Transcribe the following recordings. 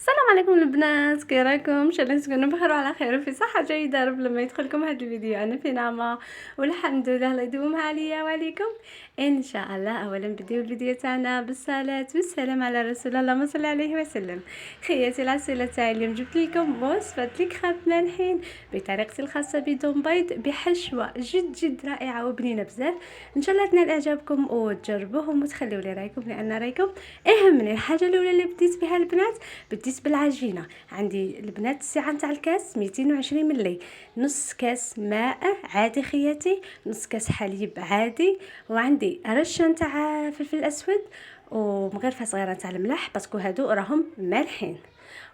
السلام عليكم البنات، كي راكم؟ ان شاء الله تكونوا بخير وعلى خير وفي صحه جيده. رب لما يدخلكم هذا الفيديو انا في نعمه والحمد لله. الله يدومها عليا وعليكم ان شاء الله. اولا بديو الفيديو تاعنا بالصلاه والسلام على رسول الله، اللهم صل عليه وسلم. خياتي العسوله تاعي اليوم جبت لكم وصفه الكراب مالحين بطريقتي الخاصه بدون بيض بحشوه جد رائعه وبنينه بزاف. ان شاء الله تنال اعجابكم وتجربوهم وتخليوا لي رايكم، لان رايكم اهم من الحاجه الاولى اللي بديت بها البنات. بديت بالعجينه. عندي البنات السعه نتاع الكاس 220 ملي، نص كاس ماء عادي خياتي، نص كاس حليب عادي، وعندي رشه نتاع فلفل اسود ومغرفه صغيره نتاع الملح باسكو هادو راهم مالحين.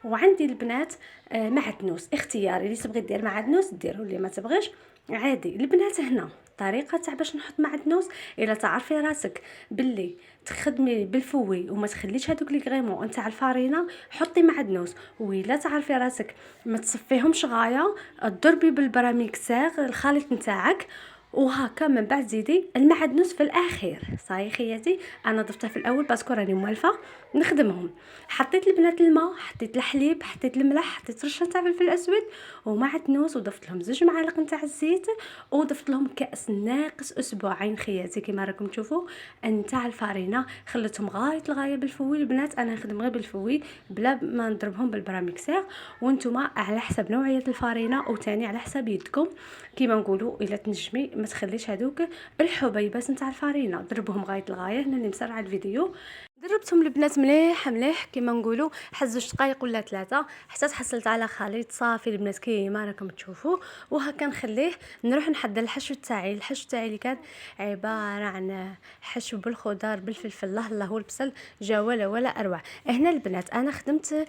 وعندي البنات معدنوس اختياري، اللي تبغي دير معدنوس ديروا، اللي ما تبغيش عادي. البنات هنا طريقه تاع باش نحط معدنوس، الا تعرفي راسك باللي تخدمي بالفوي وما تخليش هذوك لي غريمون نتاع الفارينه، حطي معدنوس. وإلا تعرفي راسك ما تصفيهمش غايه، ضربي بالبراميكسير الخليط نتاعك، وهكا من بعد زيدي المعدنوس في الاخير. صاي خياتي، انا ضفتها في الاول باسكو راني موالفه نخدمهم. حطيت البنات الماء، حطيت الحليب، حطيت الملح، حطيت رشه تاع فلفل اسود ومعدنوس، وضفت لهم 2 معالق نتاع الزيت، وضفت لهم كاس ناقص اسبوعين خياتي كما راكم تشوفوا نتاع الفارينه. خليتهم غايه الغايه بالفوي. البنات انا نخدم غير بالفوي بلا ما نضربهم بالبراميكسير، وانتم على حسب نوعيه الفارينه وتاني على حسب يدكم. كيما نقولوا الا تنجمي ما تخليش هذوك الحبيبات نتاع الفارينه، ضربوهم غايه الغايه. هنا اللي مسرع الفيديو دربتهم البنات مليح كيما نقولوا حز 2 دقائق ولا 3 حتى تحصلت على خليط صافي البنات كيما راكم تشوفوا. وهكا نخليه نروح نحضر الحشو تاعي. الحشو تاعي اللي كان عباره عن حشو بالخضار بالفلفل الله والبصل، جا ولا اروع. هنا البنات انا خدمت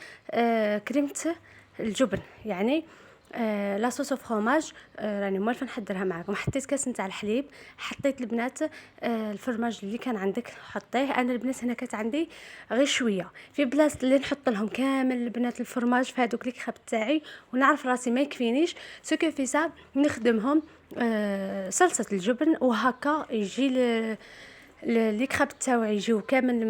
كريمه الجبن، يعني لا صوص فروماج. راني موالفه نحضرها معكم. حطيت كاس نتاع الحليب، حطيت البنات الفرماج اللي كان عندك حطيه. انا البنات هنا كانت عندي غير شويه، في بلاصه اللي نحط لهم كامل البنات الفرماج في هذوك لي كخاب تاعي ونعرف راسي ما يكفينيش سكو في سا نخدمهم صلصه الجبن، وهكا يجي لي كراب تاعي يجيو كامل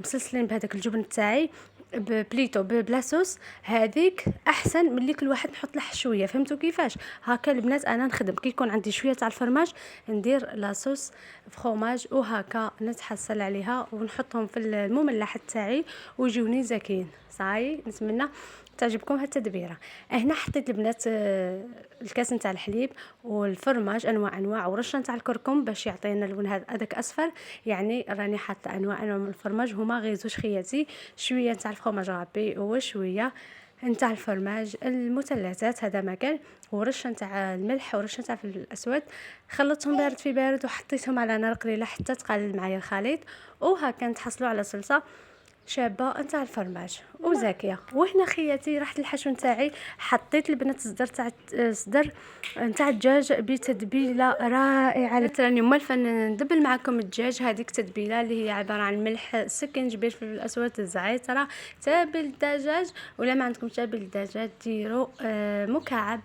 مسلسلين بهذاك الجبن تاعي بليتو بلاصوص. هذيك احسن من اللي كل واحد نحط له شويه. فهمتوا كيفاش؟ هكا البنات انا نخدم كي يكون عندي شويه تاع الفرماج ندير لاصوص فروماج، وهكا نتحصل عليها ونحطهم في المملح تاعي ويجوني زاكين. صاي نتمنى تعجبكم هالتدبيره. هنا حطيت البنات الكاس نتاع الحليب والفرماج انواع ورشه نتاع الكركم باش يعطينا اللون هذاك اصفر. يعني راني حاطه انواع من الفرماج، هما غير زوج خياتي، شويه نتاع الفرماج غابي وشويه نتاع الفرماج المثلثات هذا مكان، ورشه نتاع الملح ورشه نتاع الفلفل الاسود. خلطتهم بارد في بارد وحطيتهم على نار قليله حتى تقلل معايا الخليط، وهكا نتحصلوا على صلصه شابه نتاع الفرماج وزاكيه. وهنا خياتي رحت الحشو نتاعي، حطيت البنات صدر نتاع الدجاج بتتبيله رائعه. راني موالفه ندبل معكم الدجاج. هذيك تتبيله اللي هي عباره عن ملح، سكنجبير، فلفل الاسود، الزعتره، تابل الدجاج. ولا ما عندكم تابل الدجاج ديروا مكعب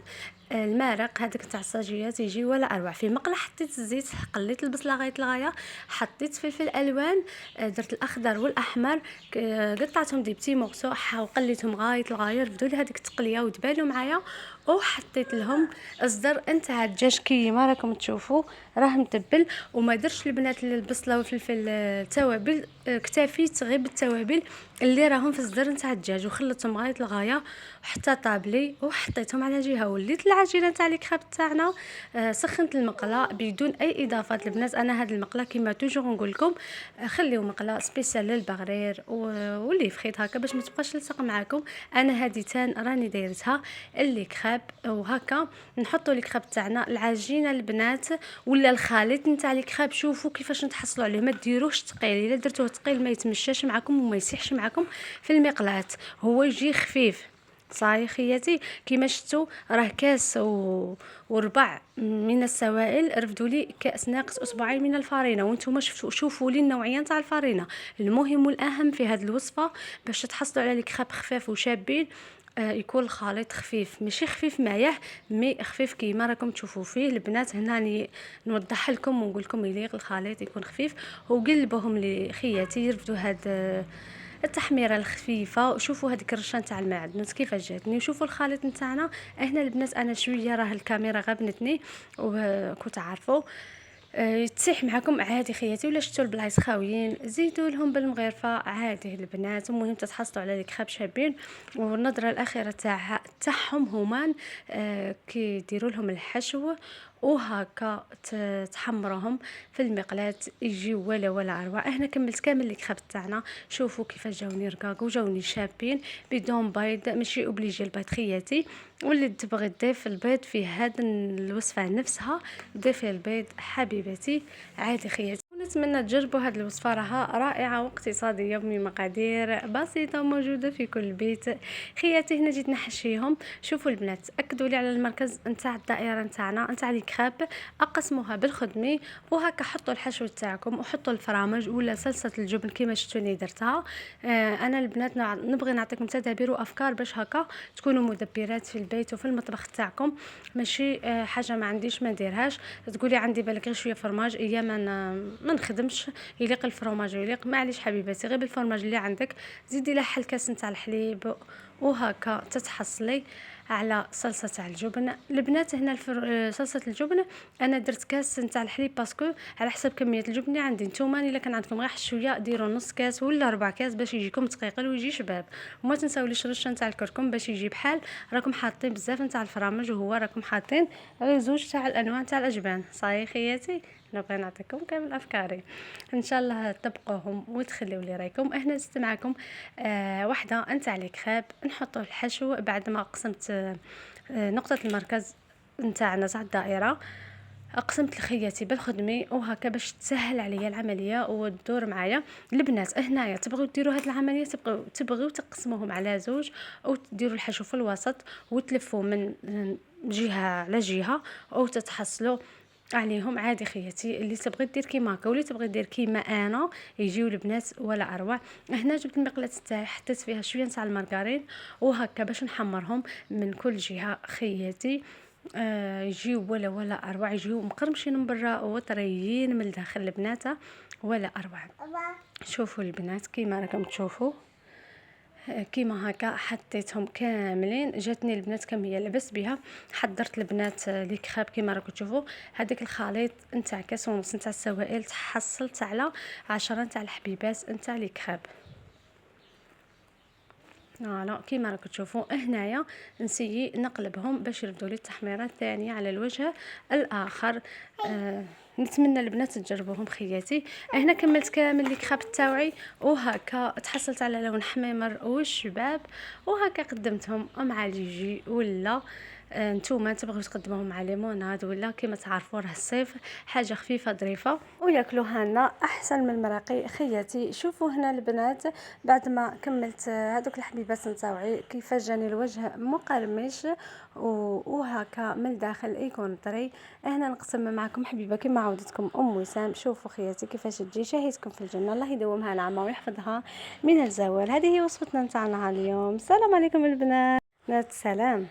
المارق هذاك تاع الصاجيات يجي ولا اروع. في مقله حطيت الزيت، قليت البصله غايه الغايه، حطيت فلفل الوان، درت الاخضر والاحمر، قطعتهم دي بتي مورسو وقليتهم غايه الغايه. رفدوا لي هذيك التقليه وتبالوا معايا، وحطيت لهم الصدر نتاع الدجاج كيما راكم تشوفوا راه متبل. وما درتش البنات البصله والفلفل توابل، اكتفيت غير بالتوابل اللي راهم في الصدر نتاع الدجاج وخلطتهم غايه الغايه حتى طابلي وحطيتهم على جهه. وليت العجينه تاع الكراب تاعنا، سخنت المقله بدون اي اضافات البنات. انا هذه المقله كيما توجور نقول لكم خليو مقله سبيسيال للبغرير واللي فخيت هكا باش ما تبقاش تلصق معاكم. انا هذه تان راني دايرتها اللي كراب. وهكا نحطوا الكراب تاعنا العجينه البنات ولا الخليط نتاع الكراب. شوفوا كيفاش نتحصلوا عليه، ما ديروش ثقيل. الا درتوه ثقيل ما يتمشاش معكم وما يسيحش معكم في المقلاه، هو يجي خفيف. صاي خياتي كيما شفتوا راه كاس وربع من السوائل، رفدوا لي كاس ناقص اسبوعين من الفارينه. وانتم شوفوا لي النوعيه نتاع الفارينه. المهم والاهم في هذه الوصفه باش تحصلوا على الكراب خفاف وشابين، يكون الخليط خفيف، ماشي خفيف مايح مي خفيف كيما راكم تشوفوا فيه البنات. هنا نوضح لكم ونقول لكم يليق الخليط يكون خفيف. وقلبوهم لي خياتي يرفدوا هاد التحميره الخفيفه. شوفوا هذيك الرشه نتاع المعدنوس كيفاش جاتني، وشوفوا الخليط نتاعنا. هنا البنات انا شويه راه الكاميرا غبنتني وكنت عارفوا يتسيح معكم عادي خياتي، ولا شفتوا البلايص خاويين زيدوا لهم بالمغرفه عادي البنات. المهم تتحصلوا على لي كراب شابين. والنظره الاخيره تاعهم هما كيديروا لهم الحشو وهكا تحمروهم في المقلاة يجيو ولا اروع. هنا كملت كامل لي كراب تاعنا. شوفوا كيفاش جاوني رقاق وجاوني شابين بدون بيض، ماشي اوبليجي البيض خياتي. واللي تبغي تضيف البيض في هذا الوصفه نفسها ضيفي البيض حبيبتي عادي خياتي. نتمنى تجربوا هذه الوصفه، راها رائعه واقتصاديه بمقادير بسيطه موجوده في كل بيت خياتي. هنا جيت نحشيهم. شوفوا البنات اكدوا لي على المركز نتاع الدائره نتاعنا نتاع لي كراب، اقسموها بالخدمي وهكا حطوا الحشو تاعكم وحطوا الفرامج ولا صلصه الجبن كيما شفتوني درتها. انا البنات نبغي نعطيكم تدابير وافكار باش هكا تكونوا مدبرات في البيت وفي المطبخ تاعكم، ماشي حاجه ما عنديش ما نديرهاش. تقولي عندي بالك غير شويه فرماج، ايام ما نخدمش يليق الفرماج ويليق، معليش حبيباتي غير بالفرماج اللي عندك زيدي لها حل كاس نتاع الحليب وهكا تتحصلي على صلصه تاع الجبن. البنات هنا صلصه الجبن انا درت كاس نتاع الحليب باسكو على حسب كميه الجبن اللي عندي. نتوما الا كان عندكم غير شويه ديروا نص كاس ولا ربع كاس باش يجيكم تقيقل ويجي شباب. وما تنساوليش رشه نتاع الكركم باش يجي بحال. راكم حاطين بزاف نتاع الفرامج وهو راكم حاطين غير زوج تاع الانواع تاع الاجبان. صاي خياتي نبغي نعطيكم كامل افكاري، ان شاء الله تطبقوهم وتخليوا لي رايكم. هنا زدت معكم واحده نتاع لي كريب نحطوا الحشو بعد ما قسمت نقطه المركز نتاعنا تاع الدائره. قسمت لخياتي بالخدمي وهكا باش تسهل عليا العمليه وتدور معايا. البنات هنايا تبغيو ديروا هذه العمليه تبغيو تقسموهم على زوج او تديروا الحشو في الوسط وتلفوا من جهه على جهه او تتحصلوا عليهم عادي خياتي. اللي تبغي دير كيما هكا واللي تبغي دير كيما انا يجيو البنات ولا اروع. هنا جبت المقله تاعي حطيت فيها شويه نتاع المارغرين وهكا باش نحمرهم من كل جهه خياتي. يجيو ولا اروع، يجيو مقرمشين من برا وطريين من الداخل البنات ولا اروع. شوفوا البنات كيما راكم تشوفوا كيما هكا حطيتهم كاملين. جاتني البنات كم هي لبس بها. حضرت البنات لي كراب كيما راكم تشوفوا. هذاك الخليط نتاع كاس ونص نتاع السوائل تحصلت على 10 نتاع الحبيبات نتاع لي كراب. فوالا كيما راكم تشوفوا. هنايا نسيي نقلبهم باش يردوا لي التحميره الثانيه على الوجه الاخر. نتمنى البنات تجربوهم خياتي. هنا كملت كامل لي كراب تاوعي وهكا تحصلت على لون حميمر والشباب وهكا قدمتهم مع الجيجي ولا نتوما تبغيو تقدموهم مع ليموناد ولا كيما تعرفوا راه الصيف حاجه خفيفه ظريفه وياكلوها لنا احسن من المراقي خياتي. شوفوا هنا البنات بعد ما كملت هذوك الحبيبات نتاوعي كيفاش جاني الوجه مقرمش وهكا من الداخل يكون طري. هنا نقسم معكم حبيبه كما عودتكم ام وسام. شوفوا خياتي كيفاش تجي شهيتكم في الجنه، الله يدومها نعمه ويحفظها من الزوال. هذه هي وصفتنا نتاعنا اليوم. السلام عليكم البنات، سلام.